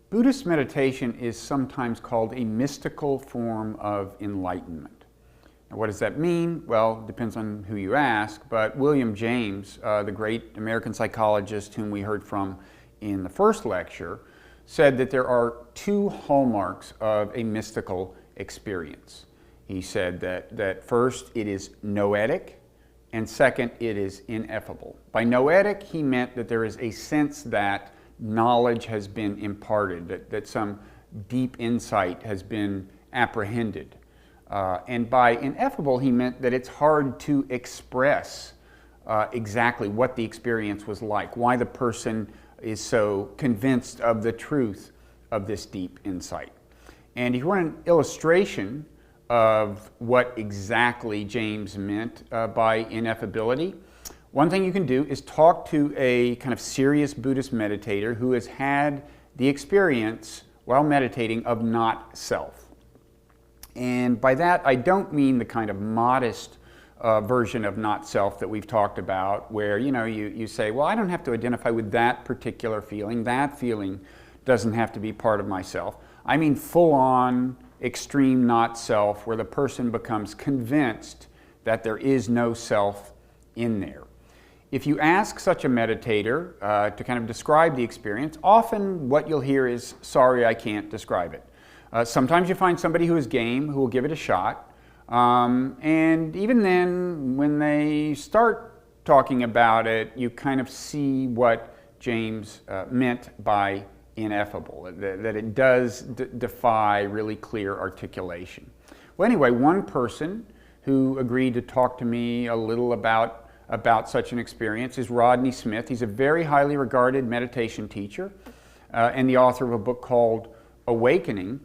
Buddhist meditation is sometimes called a mystical form of enlightenment. Now, what does that mean? Well, it depends on who you ask, but William James, the great American psychologist whom we heard from in the first lecture, said that there are two hallmarks of a mystical experience. He said that first, it is noetic, and second, it is ineffable. By noetic, he meant that there is a sense that knowledge has been imparted, that some deep insight has been apprehended. And by ineffable, he meant that it's hard to express exactly what the experience was like, why the person is so convinced of the truth of this deep insight. And if you want an illustration of what exactly James meant by ineffability, one thing you can do is talk to a kind of serious Buddhist meditator who has had the experience while meditating of not self. And by that, I don't mean the kind of modest version of not self that we've talked about, where you say, well, I don't have to identify with that particular feeling. That feeling doesn't have to be part of myself. I mean full-on, extreme not self, where the person becomes convinced that there is no self in there. If you ask such a meditator to kind of describe the experience, often what you'll hear is, sorry, I can't describe it. Sometimes you find somebody who is game, who will give it a shot. And even then, when they start talking about it, you kind of see what James meant by ineffable, that it does defy really clear articulation. Well, anyway, one person who agreed to talk to me a little about such an experience is Rodney Smith. He's a very highly regarded meditation teacher and the author of a book called Awakening.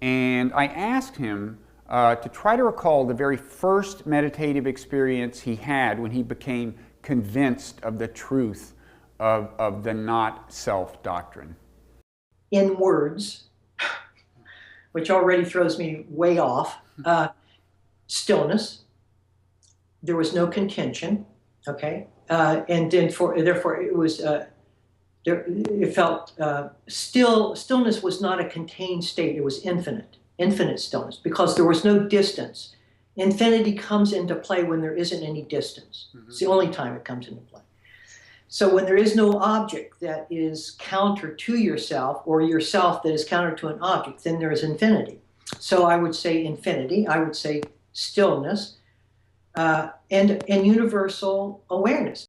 And I asked him to try to recall the very first meditative experience he had when he became convinced of the truth of the not-self doctrine. In words, which already throws me way off, stillness. There was no contention. Okay, and then therefore it was. It felt stillness was not a contained state. It was infinite stillness, because there was no distance. Infinity comes into play when there isn't any distance. Mm-hmm. It's the only time it comes into play. So when there is no object that is counter to yourself, or yourself that is counter to an object, then there is infinity. So I would say infinity. I would say stillness. And universal awareness.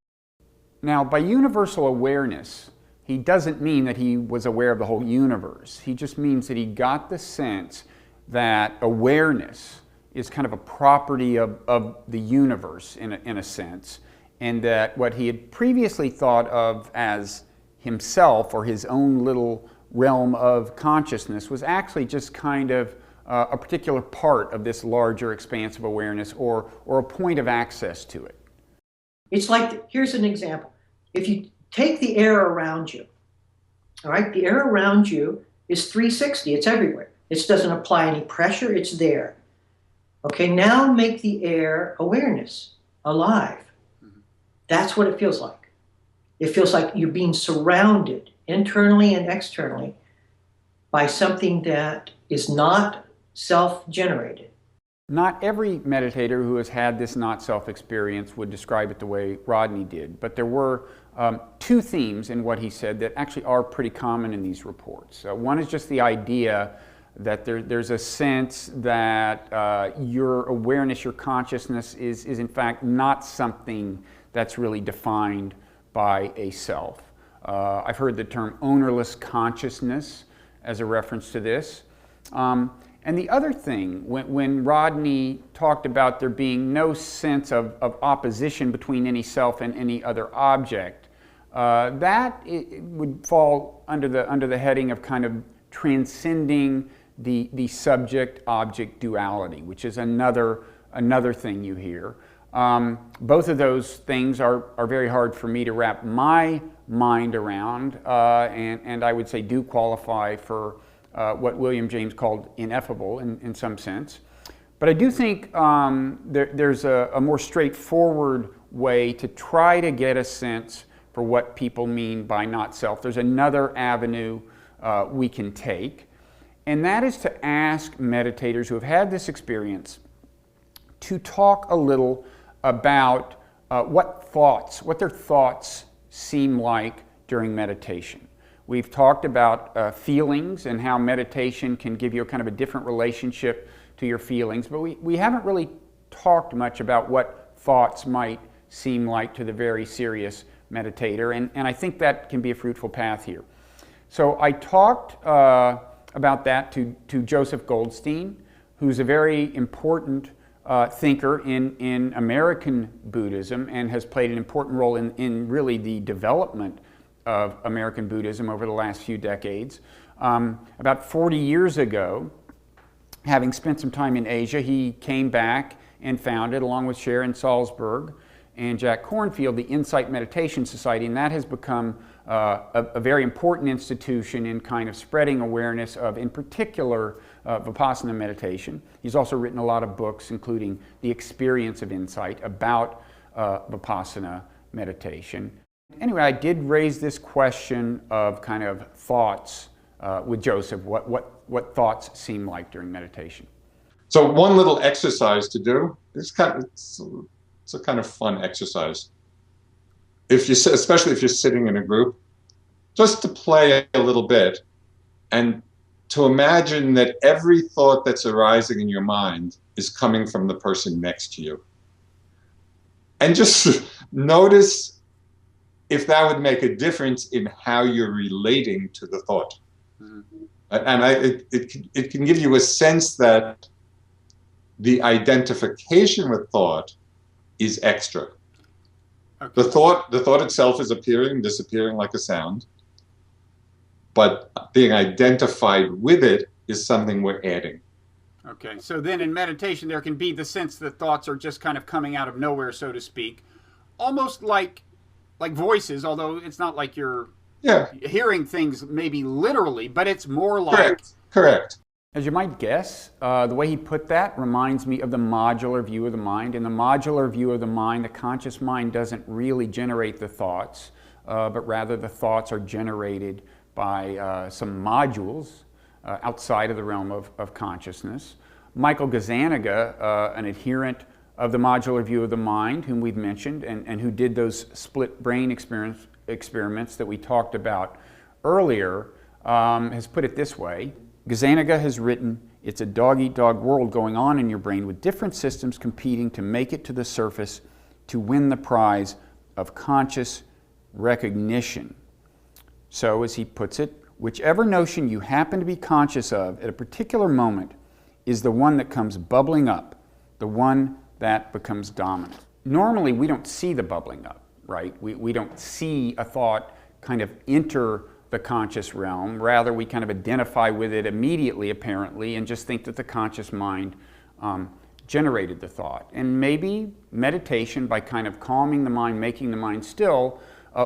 Now, by universal awareness, he doesn't mean that he was aware of the whole universe. He just means that he got the sense that awareness is kind of a property of the universe in a sense, and that what he had previously thought of as himself or his own little realm of consciousness was actually just kind of a particular part of this larger expanse of awareness, or a point of access to it. It's like, here's an example. If you take the air around you, all right, the air around you is 360, it's everywhere. It doesn't apply any pressure, it's there. Okay, now make the air awareness, alive. Mm-hmm. That's what it feels like. It feels like you're being surrounded, internally and externally, by something that is not self-generated. Not every meditator who has had this not-self experience would describe it the way Rodney did, but there were two themes in what he said that actually are pretty common in these reports. One is just the idea that there's a sense that your awareness, your consciousness is in fact not something that's really defined by a self. I've heard the term ownerless consciousness as a reference to this. And the other thing, when Rodney talked about there being no sense of opposition between any self and any other object, that would fall under the heading of kind of transcending the subject-object duality, which is another thing you hear. Both of those things are very hard for me to wrap my mind around, and I would say do qualify for what William James called ineffable in some sense. But I do think there's a more straightforward way to try to get a sense for what people mean by not self. There's another avenue we can take. And that is to ask meditators who have had this experience to talk a little about what their thoughts seem like during meditation. We've talked about feelings and how meditation can give you a kind of a different relationship to your feelings, but we haven't really talked much about what thoughts might seem like to the very serious meditator, and I think that can be a fruitful path here. So I talked about that to Joseph Goldstein, who's a very important thinker in American Buddhism and has played an important role in really the development of American Buddhism over the last few decades. About 40 years ago, having spent some time in Asia, he came back and founded, along with Sharon Salzberg and Jack Kornfield, the Insight Meditation Society, and that has become a very important institution in kind of spreading awareness of, in particular, Vipassana meditation. He's also written a lot of books, including The Experience of Insight, about Vipassana meditation. Anyway, I did raise this question of kind of thoughts with Joseph, what thoughts seem like during meditation. So one little exercise to do, it's a kind of fun exercise. Especially if you're sitting in a group, just to play a little bit and to imagine that every thought that's arising in your mind is coming from the person next to you. And just notice if that would make a difference in how you're relating to the thought. Mm-hmm. And it can give you a sense that the identification with thought is extra. Okay. The thought itself is appearing, disappearing like a sound, but being identified with it is something we're adding. Okay, so then in meditation there can be the sense that thoughts are just kind of coming out of nowhere, so to speak, almost like voices, although it's not like you're hearing things maybe literally, but it's more like... Correct. As you might guess, the way he put that reminds me of the modular view of the mind. In the modular view of the mind, the conscious mind doesn't really generate the thoughts, but rather the thoughts are generated by some modules outside of the realm of consciousness. Michael Gazzaniga, an adherent of the modular view of the mind, whom we've mentioned, and who did those split brain experiments that we talked about earlier, has put it this way. Gazzaniga has written, "It's a dog-eat-dog world going on in your brain with different systems competing to make it to the surface to win the prize of conscious recognition." So, as he puts it, whichever notion you happen to be conscious of at a particular moment is the one that comes bubbling up, the one that becomes dominant. Normally, we don't see the bubbling up, right? We don't see a thought kind of enter the conscious realm. Rather, we kind of identify with it immediately, apparently, and just think that the conscious mind generated the thought. And maybe meditation, by kind of calming the mind, making the mind still,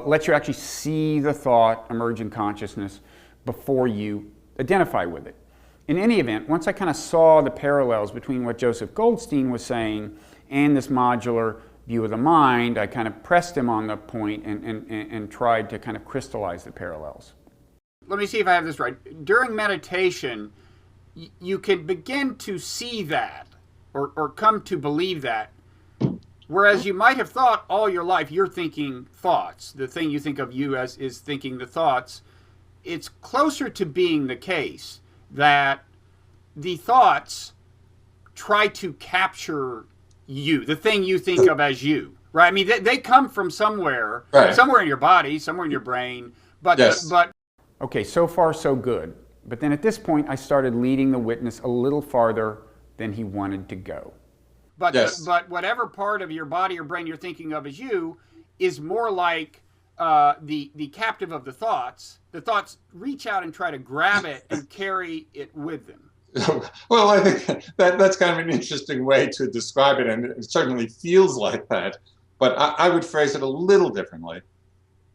lets you actually see the thought emerge in consciousness before you identify with it. In any event, once I kind of saw the parallels between what Joseph Goldstein was saying and this modular view of the mind, I kind of pressed him on the point and tried to kind of crystallize the parallels. Let me see if I have this right. During meditation, you can begin to see that or come to believe that, whereas you might have thought all your life you're thinking thoughts. The thing you think of you as is thinking the thoughts. It's closer to being the case that the thoughts try to capture you, the thing you think of as you, right? I mean, they come from somewhere, right. Somewhere in your body, somewhere in your brain, but, yes. but... Okay, so far so good. But then at this point, I started leading the witness a little farther than he wanted to go. But, yes. But whatever part of your body or brain you're thinking of as you is more like the captive of the thoughts. The thoughts reach out and try to grab it and carry it with them. Well, I think that's kind of an interesting way to describe it, and it certainly feels like that. But I would phrase it a little differently.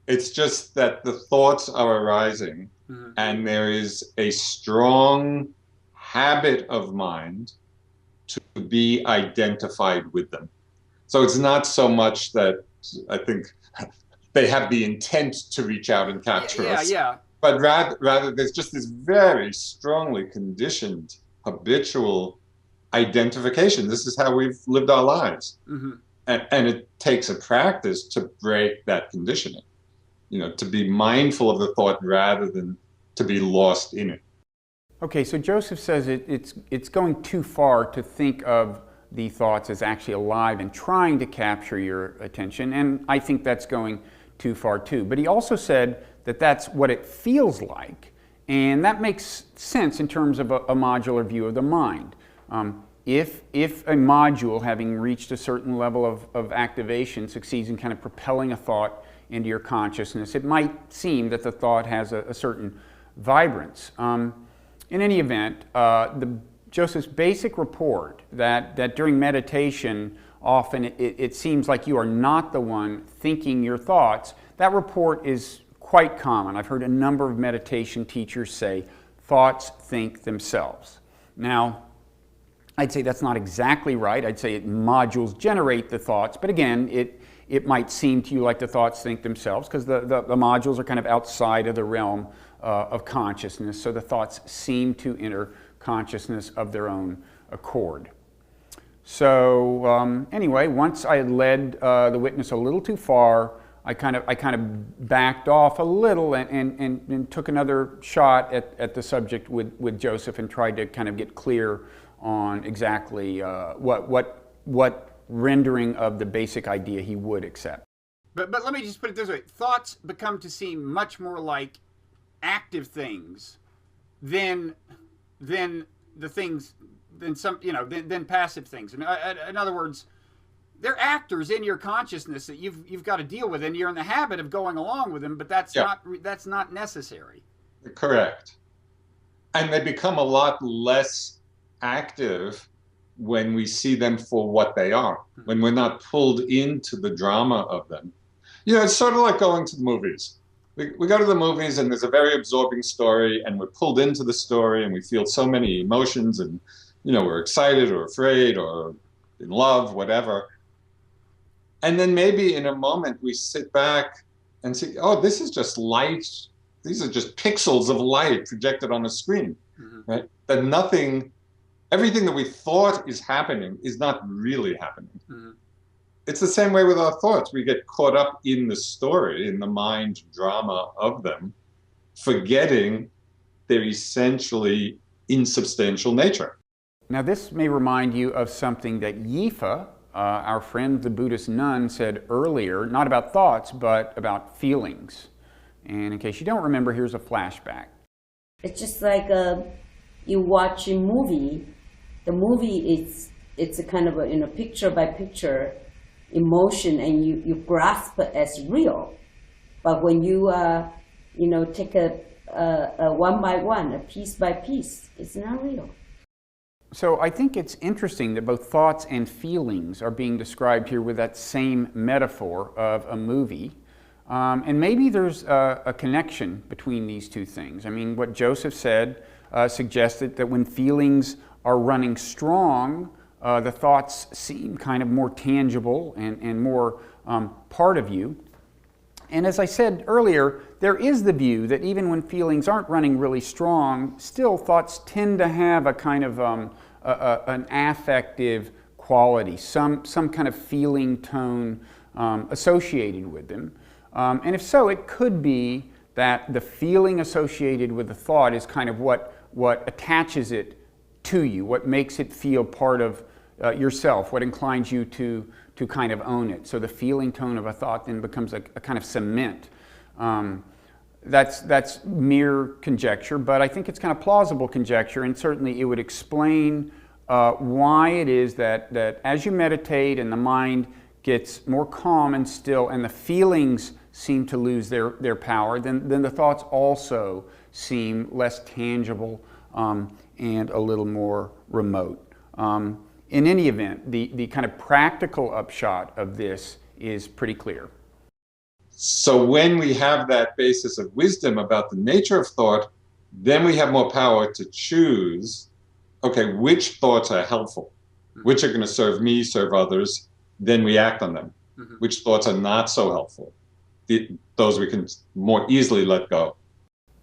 It's just that the thoughts are arising, mm-hmm. and there is a strong habit of mind to be identified with them. So it's not so much that I think they have the intent to reach out and capture us. Yeah. But rather, there's just this very strongly conditioned, habitual identification. This is how we've lived our lives. Mm-hmm. And it takes a practice to break that conditioning, to be mindful of the thought rather than to be lost in it. Okay, so Joseph says it's going too far to think of the thoughts as actually alive and trying to capture your attention, and I think that's going too far too. But he also said that that's what it feels like, and that makes sense in terms of a modular view of the mind. If a module, having reached a certain level of activation, succeeds in kind of propelling a thought into your consciousness, it might seem that the thought has a certain vibrance. In any event, Joseph's basic report that during meditation, often it seems like you are not the one thinking your thoughts, that report is quite common. I've heard a number of meditation teachers say, thoughts think themselves. Now, I'd say that's not exactly right. I'd say modules generate the thoughts, but again, it might seem to you like the thoughts think themselves because the modules are kind of outside of the realm of consciousness, so the thoughts seem to enter consciousness of their own accord. So anyway, once I had led the witness a little too far, I kind of backed off a little and took another shot at the subject with Joseph and tried to kind of get clear on exactly what rendering of the basic idea he would accept. But let me just put it this way: thoughts become to seem much more like active things than the things than passive things. In other words, they're actors in your consciousness that you've got to deal with, and you're in the habit of going along with them. But that's not necessary. Correct. And they become a lot less active when we see them for what they are, when we're not pulled into the drama of them. It's sort of like going to the movies. We go to the movies and there's a very absorbing story and we're pulled into the story and we feel so many emotions and, we're excited or afraid or in love, whatever. And then maybe in a moment we sit back and say, oh, this is just light. These are just pixels of light projected on a screen, right? That everything that we thought is happening is not really happening. Mm-hmm. It's the same way with our thoughts. We get caught up in the story, in the mind drama of them, forgetting their essentially insubstantial nature. Now this may remind you of something that Yifa, our friend the Buddhist nun, said earlier, not about thoughts, but about feelings. And in case you don't remember, here's a flashback. It's just like you watch a movie. The movie it's a kind of a picture by picture emotion, and you grasp it as real. But when you take a one by one, a piece by piece, it's not real. So I think it's interesting that both thoughts and feelings are being described here with that same metaphor of a movie. And maybe there's a connection between these two things. I mean, what Joseph said suggested that when feelings are running strong, the thoughts seem kind of more tangible and more part of you. And as I said earlier, there is the view that even when feelings aren't running really strong, still thoughts tend to have a kind of an affective quality, some kind of feeling tone associated with them. And if so, it could be that the feeling associated with the thought is kind of what attaches it to you, what makes it feel part of yourself, what inclines you to kind of own it. So the feeling tone of a thought then becomes a kind of cement. That's mere conjecture, but I think it's kind of plausible conjecture, and certainly it would explain why it is that as you meditate and the mind gets more calm and still, and the feelings seem to lose their power, then the thoughts also seem less tangible and a little more remote. In any event, the kind of practical upshot of this is pretty clear. So when we have that basis of wisdom about the nature of thought, then we have more power to choose, okay, which thoughts are helpful, which are going to serve me, serve others, then we act on them. Mm-hmm. Which thoughts are not so helpful, those we can more easily let go.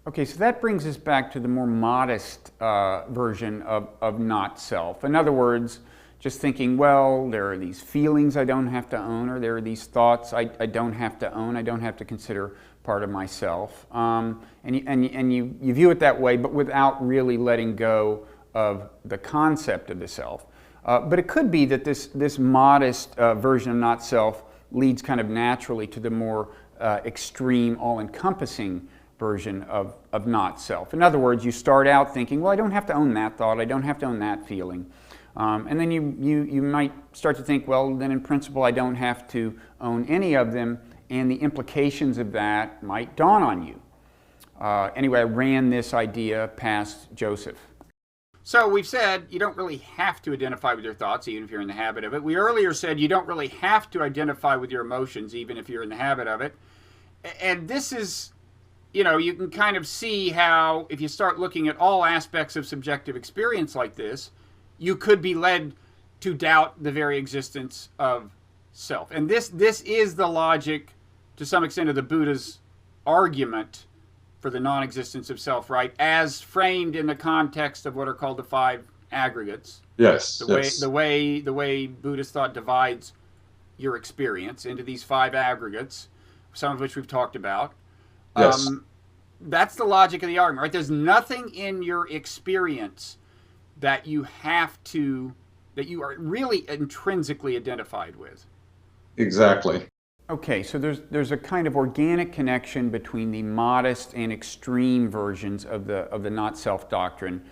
Okay, so that brings us back to the more modest version of not self. In other words, just thinking, well, there are these feelings I don't have to own, or there are these thoughts I don't have to own, I don't have to consider part of myself. And you view it that way, but without really letting go of the concept of the self. But it could be that this modest version of not self leads kind of naturally to the more extreme, all-encompassing version of not self. In other words, you start out thinking, well, I don't have to own that thought, I don't have to own that feeling. And then you might start to think, well, then in principle I don't have to own any of them, and the implications of that might dawn on you. Anyway, I ran this idea past Joseph. So we've said you don't really have to identify with your thoughts, even if you're in the habit of it. We earlier said you don't really have to identify with your emotions, even if you're in the habit of it. And this is, you can kind of see how, if you start looking at all aspects of subjective experience like this, you could be led to doubt the very existence of self. And this is the logic, to some extent, of the Buddha's argument for the non-existence of self, right? As framed in the context of what are called the five aggregates. Yes. The way Buddhist thought divides your experience into these five aggregates, some of which we've talked about. Yes. That's the logic of the argument, right? There's nothing in your experience that you are really intrinsically identified with. Exactly. Okay, so there's a kind of organic connection between the modest and extreme versions of the not self doctrine,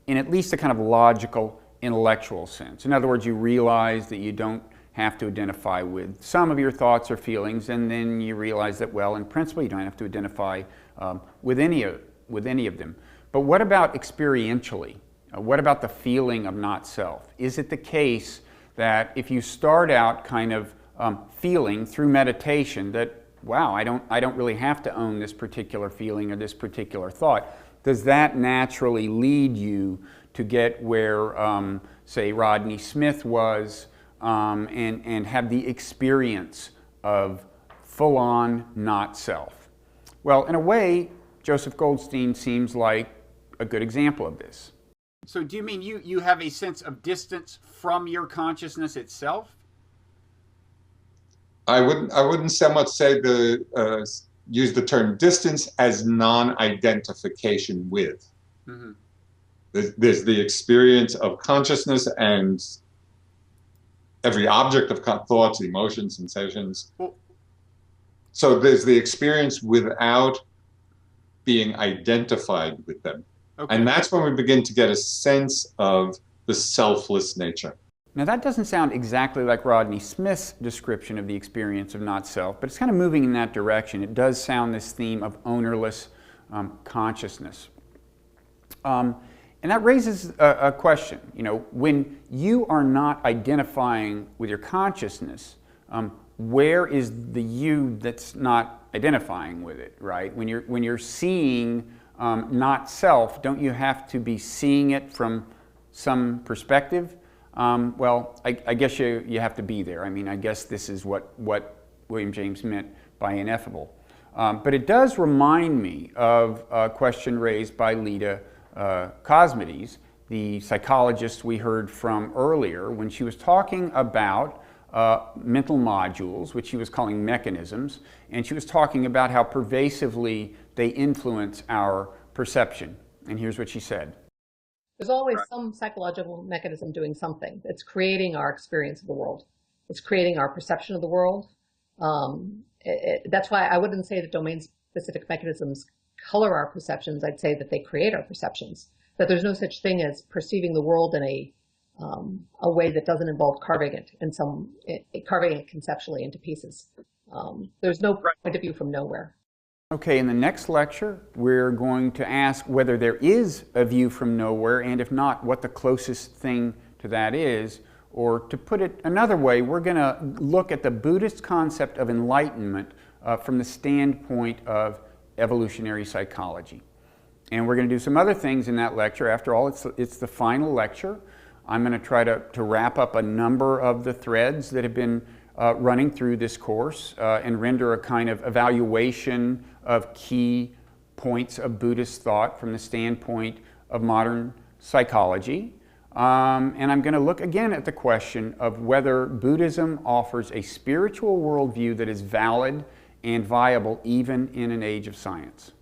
in at least a kind of logical, intellectual sense. In other words, you realize that you don't have to identify with some of your thoughts or feelings, and then you realize that, well, in principle, you don't have to identify with any of them. But what about experientially? What about the feeling of not self? Is it the case that if you start out kind of feeling through meditation that, wow, I don't really have to own this particular feeling or this particular thought, does that naturally lead you to get where, say, Rodney Smith was and have the experience of full-on not self? Well, in a way, Joseph Goldstein seems like a good example of this. So do you mean you have a sense of distance from your consciousness itself? I wouldn't so much say use the term distance as non-identification with. Mm-hmm. There's the experience of consciousness and every object of thoughts, emotions, sensations. Well, so there's the experience without being identified with them. Okay. And that's when we begin to get a sense of the selfless nature. Now that doesn't sound exactly like Rodney Smith's description of the experience of not self, but it's kind of moving in that direction. It does sound this theme of ownerless consciousness. And that raises a question. When you are not identifying with your consciousness, where is the you that's not identifying with it, right? When you're seeing not self, don't you have to be seeing it from some perspective? Well, I guess you have to be there. I mean, I guess this is what William James meant by ineffable. But it does remind me of a question raised by Leda Cosmides, the psychologist we heard from earlier, when she was talking about mental modules, which she was calling mechanisms, and she was talking about how pervasively they influence our perception. And here's what she said. There's always some psychological mechanism doing something. It's creating our experience of the world. It's creating our perception of the world. That's why I wouldn't say that domain-specific mechanisms color our perceptions. I'd say that they create our perceptions. That there's no such thing as perceiving the world in a way that doesn't involve carving it conceptually into pieces. There's no point of view from nowhere. Okay, in the next lecture, we're going to ask whether there is a view from nowhere, and if not, what the closest thing to that is. Or to put it another way, we're going to look at the Buddhist concept of enlightenment from the standpoint of evolutionary psychology. And we're going to do some other things in that lecture. After all, it's the final lecture. I'm going to try to wrap up a number of the threads that have been running through this course and render a kind of evaluation of key points of Buddhist thought from the standpoint of modern psychology. And I'm going to look again at the question of whether Buddhism offers a spiritual worldview that is valid and viable even in an age of science.